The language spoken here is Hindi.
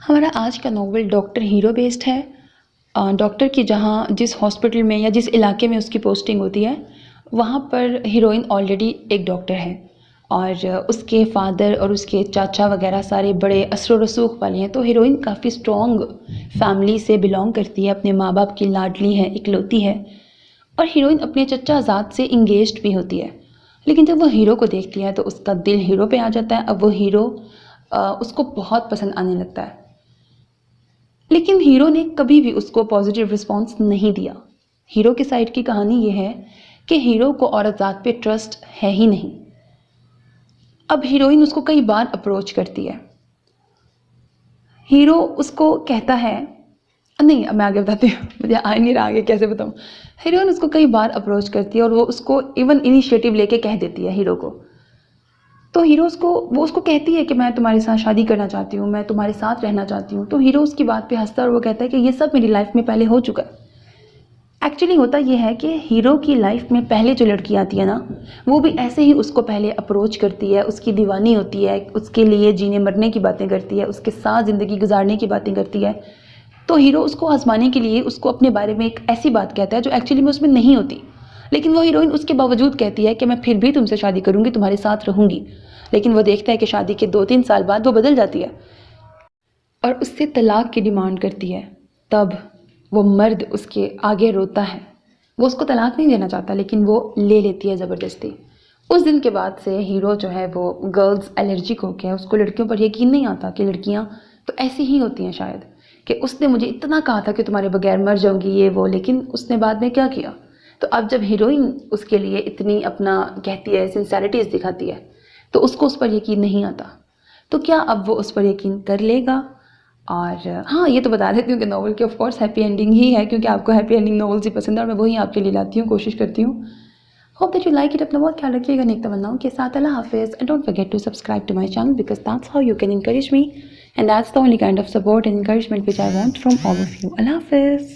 हमारा आज का नॉवल डॉक्टर हीरो बेस्ड है। डॉक्टर की जिस हॉस्पिटल में या जिस इलाके में उसकी पोस्टिंग होती है वहाँ पर हीरोइन ऑलरेडी एक डॉक्टर है और उसके फादर और उसके चाचा वगैरह सारे बड़े असर रसूख वाले हैं। तो हीरोइन काफ़ी स्ट्रॉन्ग फैमिली से बिलोंग करती है, अपने माँ बाप की लाडली है, इकलौती है। और हीरोइन अपने चचा ज़ाद से इंगेज्ड भी होती है। लेकिन जब वो हीरो को देखती है तो उसका दिल हीरो पे आ जाता है। अब वो हीरो उसको बहुत पसंद आने लगता है। लेकिन हीरो ने कभी भी उसको पॉजिटिव रिस्पॉन्स नहीं दिया। हीरो की साइड की कहानी ये है कि हीरो को औरत ज़ात पे ट्रस्ट है ही नहीं। अब हीरोइन उसको कई बार अप्रोच करती है। हीरो उसको कहता है, नहीं मैं आगे बताती हूँ, मुझे आ नहीं रहा आगे कैसे बताऊँ। हीरोइन उसको कई बार अप्रोच करती है और वो उसको इवन इनिशिएटिव लेके कह देती है हीरो को। तो वो उसको कहती है कि मैं तुम्हारे साथ शादी करना चाहती हूँ, मैं तुम्हारे साथ रहना चाहती हूँ। तो हीरो उसकी बात पे हंसता है और वो कहता है कि ये सब मेरी लाइफ में पहले हो चुका है। एक्चुअली होता ये है कि हीरो की लाइफ में पहले जो लड़की आती है ना, वो भी ऐसे ही उसको पहले अप्रोच करती है, उसकी दीवानी होती है, उसके लिए जीने मरने की बातें करती है, उसके साथ ज़िंदगी गुजारने की बातें करती है। तो हीरो उसको आजमाने के लिए उसको अपने बारे में एक ऐसी बात कहता है जो एक्चुअली में उसमें नहीं होती। लेकिन वो हीरोइन उसके बावजूद कहती है कि मैं फिर भी तुमसे शादी करूँगी, तुम्हारे साथ रहूँगी। लेकिन वो देखता है कि शादी के 2-3 साल बाद वो बदल जाती है और उससे तलाक की डिमांड करती है। तब वो मर्द उसके आगे रोता है। वो उसको तलाक नहीं देना चाहता लेकिन वो ले लेती है ज़बरदस्ती। उस दिन के बाद से हीरो जो है वो गर्ल्स एलर्जिक हो गया है। उसको लड़कियों पर यकीन नहीं आता कि लड़कियां तो ऐसी ही होती हैं शायद, कि उसने मुझे इतना कहा था कि तुम्हारे बगैर मर जाऊंगी ये वो, लेकिन उसने बाद में क्या किया। तो अब जब हीरोइन उसके लिए इतनी अपना कहती है, सिंसेरिटीज़ दिखाती है, तो उसको उस पर यकीन नहीं आता। तो क्या अब वो उस पर यकीन कर लेगा। और हाँ, ये तो बता देती हूँ कि नॉवल की ऑफ कोर्स हैप्पी एंडिंग ही है, क्योंकि आपको हैप्पी एंडिंग नॉवेल्स ही पसंद है और मैं वही आपके लिए लाती हूँ, कोशिश करती हूँ। Hope that you like it. अपना बहुत ख्याल रखिएगा नेक तमन्नाओं के साथ। अल्लाह हाफिज़ and don't forget to subscribe to my channel because that's how you can encourage me and that's the only kind of support and encouragement which I want from all of you. Allah Hafiz.